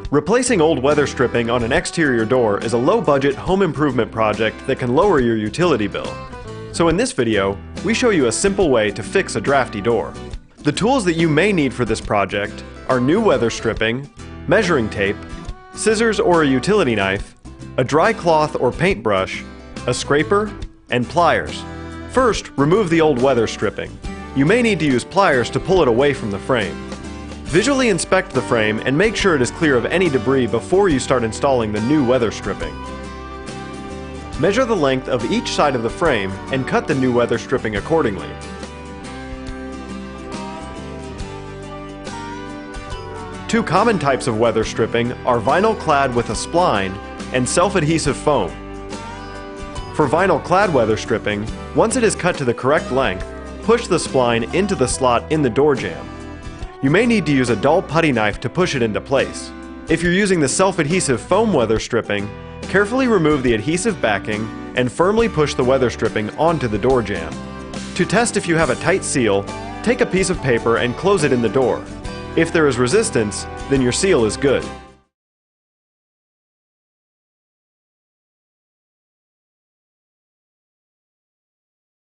Replacing old weather stripping on an exterior door is a low-budget home improvement project that can lower your utility bill. So in this video, we show you a simple way to fix a drafty door. The tools that you may need for this project are new weather stripping, measuring tape, scissors or a utility knife, a dry cloth or paintbrush, a scraper, and pliers. First, remove the old weather stripping. You may need to use pliers to pull it away from the frame. Visually inspect the frame and make sure it is clear of any debris before you start installing the new weather stripping. Measure the length of each side of the frame and cut the new weather stripping accordingly. Two common types of weather stripping are vinyl clad with a spline and self-adhesive foam. For vinyl clad weather stripping, once it is cut to the correct length, push the spline into the slot in the door jamb. You may need to use a dull putty knife to push it into place. If you're using the self-adhesive foam weather stripping, carefully remove the adhesive backing and firmly push the weather stripping onto the door jamb. To test if you have a tight seal, take a piece of paper and close it in the door. If there is resistance, then your seal is good.